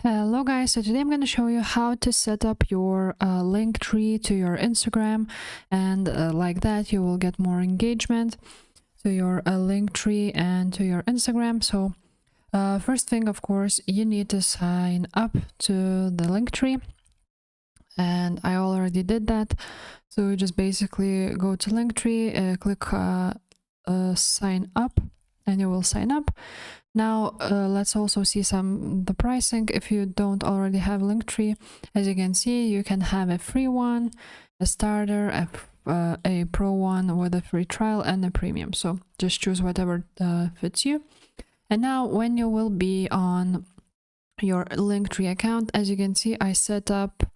Hello guys, so today I'm going to show you how to set up your Linktree to your Instagram, and like that you will get more engagement to your Linktree and to your Instagram. So first thing, of course, you need to sign up to the Linktree, and I already did that. So you just basically go to Linktree, click sign up, and you will sign up. Now let's also see the pricing. If you don't already have Linktree, as you can see, you can have a free one, a starter, a pro one with a free trial, and a premium. So just choose whatever fits you. And now when you will be on your Linktree account, as you can see, I set up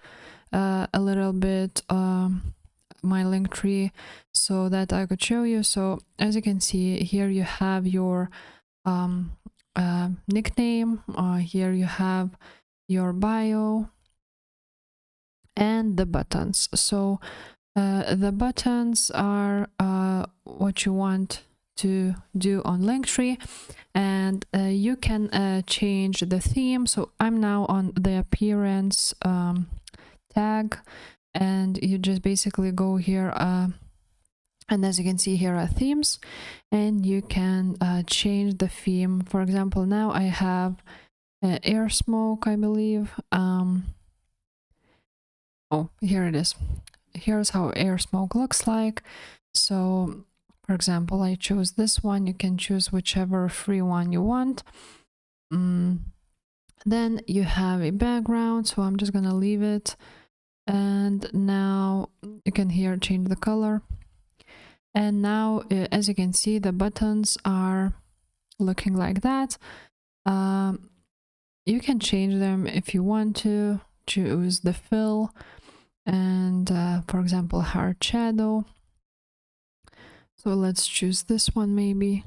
a little bit my Linktree so that I could show you. So as you can see here, you have your nickname, here you have your bio and the buttons. So the buttons are what you want to do on Linktree, and you can change the theme. So I'm now on the appearance tag, and you just basically go here and as you can see, here are themes, and you can change the theme. For example, now I have air smoke, I believe. Oh, here it is. Here's how air smoke looks like. So, for example, I chose this one. You can choose whichever free one you want. Then you have a background, so I'm just gonna leave it. And now you can here change the color. And now, as you can see, the buttons are looking like that. You can change them if you want to. Choose the fill and, for example, hard shadow. So let's choose this one maybe.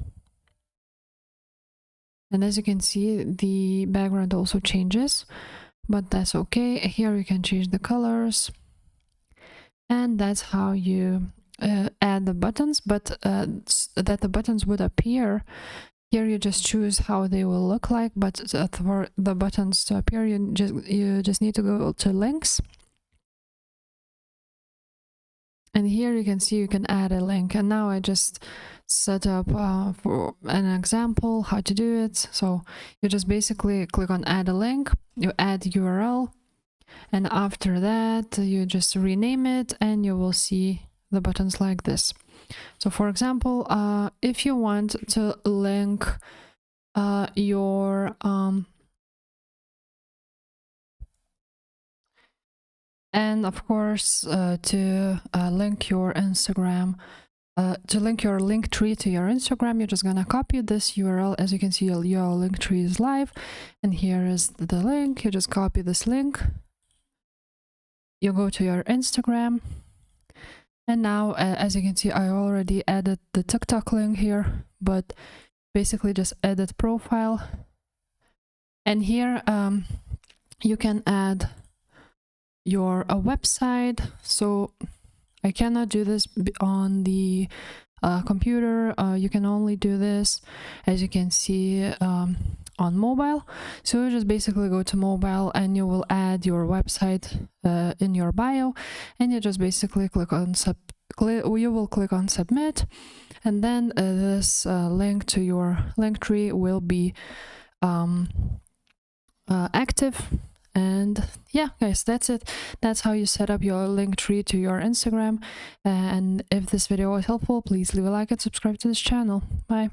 And as you can see, the background also changes, but that's okay. Here you can change the colors. And that's how you add the buttons, but that the buttons would appear here, you just choose how they will look like. But for the buttons to appear, you just need to go to links, and here you can see you can add a link. And now I just set up for an example how to do it. So you just basically click on add a link, you add URL, and after that you just rename it, and you will see the buttons like this. So for example, if you want to link your and of course to link your Instagram, to link your Linktree to your Instagram, you're just gonna copy this URL. As you can see, your Linktree is live, and here is the link. You just copy this link, you go to your Instagram. And now, as you can see, I already added the TikTok link here, but basically just edit profile. And here you can add your website. So I cannot do this on the computer. You can only do this, as you can see, on mobile. So you just basically go to mobile, and you will add your website in your bio, and you just basically click on you will click on submit, and then this link to your Linktree will be active. And yeah, guys, that's it. That's how you set up your Linktree to your Instagram. And if this video was helpful, please leave a like and subscribe to this channel. Bye.